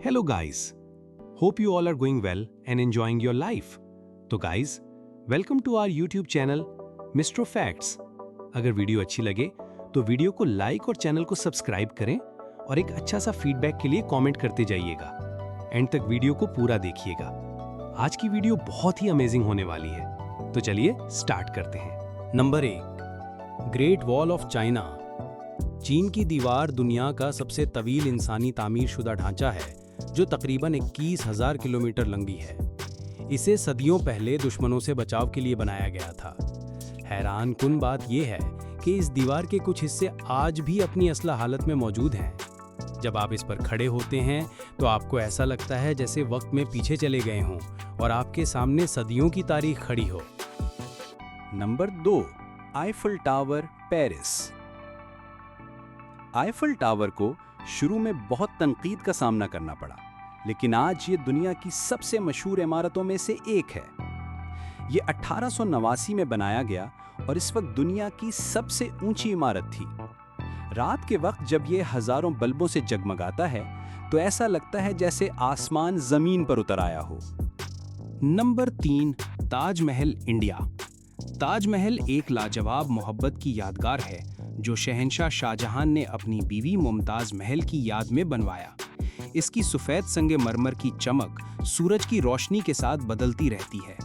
Hello guys, hope you all are going well and enjoying your life. तो guys, welcome to our YouTube channel Mr. Facts. अगर video अच्छी लगे तो video को like और channel को सब्सक्राइब करें और एक अच्छा सा फीडबैक के लिए कमेंट करते जाइएगा। एंड तक वीडियो को पूरा देखिएगा। आज की वीडियो बहुत ही अमेजिंग होने वाली है, तो चलिए स्टार्ट करते हैं। Number 1, great wall of China. चीन की दीवार दुनिया का सबसे तवील इंसानी तामीरशुदा ढांचा है, जो तकरीबन 21,000 किलोमीटर लंबी है। इसे सदियों पहले दुश्मनों से बचाव के लिए बनाया गया था। हैरान कुन बात यह है कि इस दीवार के कुछ हिस्से आज भी अपनी असला हालत में मौजूद हैं। जब आप इस पर खड़े होते हैं तो आपको ऐसा लगता है जैसे वक्त में पीछे चले गए हों और आपके सामने सदियों की तारीख खड़ी हो। Number 2, Eiffel tower, Paris. Eiffel tower को शुरू में बहुत तनकीद का सामना करना पड़ा, लेकिन आज ये दुनिया की सबसे मशहूर इमारतों में से एक है। ये 1889 में बनाया गया और इस वक्त दुनिया की सबसे ऊंची इमारत थी। रात के वक्त जब ये हजारों बल्बों से जगमगाता है तो ऐसा लगता है जैसे आसमान जमीन पर उतर आया हो। Number 3, Taj Mahal, India. ताजमहल एक लाजवाब मोहब्बत की यादगार है जो शहंशाह शाहजहां ने अपनी बीवी मुमताज महल की याद में बनवाया। इसकी सफेद संगमरमर की चमक सूरज की रोशनी के साथ बदलती रहती है।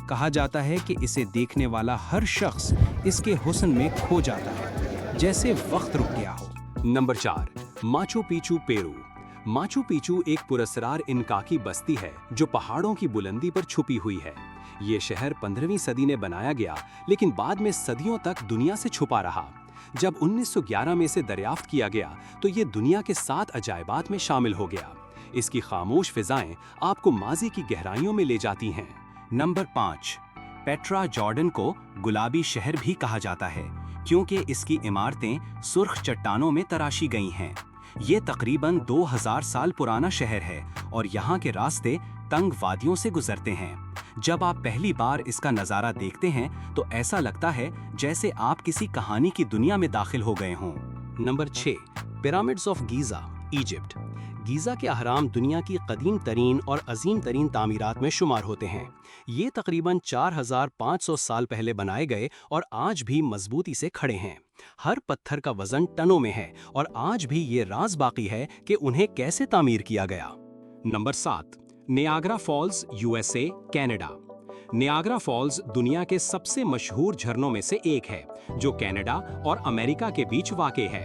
कहा जाता है कि इसे देखने वाला हर शख्स इसके हुस्न में खो जाता है, जैसे वक्त रुक गया हो। Number 4, Machu Picchu, Peru. Machu Picchu एक पुरस्कार इनका की बस्ती है जो पहाड़ों की बुलंदी पर छुपी हुई है। ये शहर 15वीं सदी में बनाया गया, लेकिन बाद में सदियों तक दुनिया से छुपा रहा। जब 1911 में इसे दरियाफ्त किया गया तो ये दुनिया के 7 अजायबात में शामिल हो गया। इसकी खामोश फिजाएं आपको माजी की गहराइयों में ले जाती हैं। नंबर 5, पेट्रा, जॉर्डन को गुलाबी शहर भी कहा जाता है क्योंकि इसकी इमारतें सुर्ख चट्टानों में तराशी गई हैं। ये तकरीबन 2000 साल पुराना शहर है और यहाँ के रास्ते तंग वादियों से गुजरते हैं। जब आप पहली बार इसका नज़ारा देखते हैं तो ऐसा लगता है जैसे आप किसी कहानी की दुनिया में दाखिल हो गए हों। Number 6, pyramids of Giza, Egypt. Giza के अहराम दुनिया की कदीम तरीन और अजीम तरीन तामीरात में शुमार होते हैं। ये तकरीबन 4500 साल पहले बनाए गए और आज भी मजबूती से खड़े हैं। हर पत्थर का वजन टनों में है और आज भी ये राज बाकी है कि उन्हें कैसे तामीर किया गया। Number 7, Niagara Falls, USA, Canada. Niagara Falls दुनिया के सबसे मशहूर झरनों में से एक है जो कनाडा और अमेरिका के बीच वाक़ है।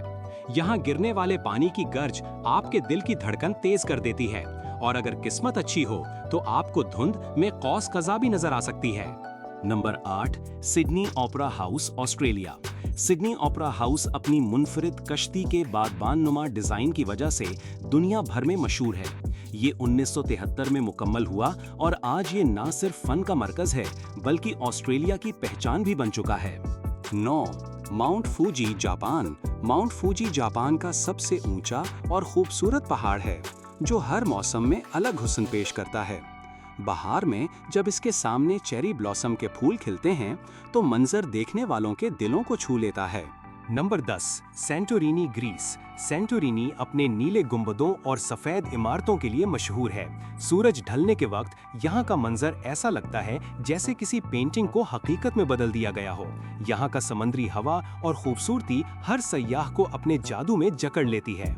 यहाँ गिरने वाले पानी की गर्ज आपके दिल की धड़कन तेज कर देती है और अगर किस्मत अच्छी हो तो आपको धुंध में कौस कज़ा भी नजर आ सकती है। Number 8, Sydney opera house, Australia. Sydney opera house अपनी मुनफरिद कश्ती के बागबान-नुमा डिजाइन की वजह से दुनिया भर में मशहूर है। ये 1973 में मुकम्मल हुआ और आज ये ना सिर्फ फन का मरकज है बल्कि ऑस्ट्रेलिया की पहचान भी बन चुका है। 9, mount Fuji, Japan. Mount Fuji Japan का सबसे ऊंचा और खूबसूरत पहाड़ है जो हर मौसम में अलग हुस्न पेश करता है। बहार में जब इसके सामने चेरी ब्लॉसम के फूल खिलते हैं तो मंजर देखने वालों के दिलों को छू लेता है। Number 10, Santorini, Greece. सैंटोरिनी अपने नीले गुंबदों और सफेद इमारतों के लिए मशहूर है। सूरज ढलने के वक्त यहाँ का मंजर ऐसा लगता है जैसे किसी पेंटिंग को हकीकत में बदल दिया गया हो। यहाँ का समंदरी हवा और खूबसूरती हर सयाह को अपने जादू में जकड़ लेती है।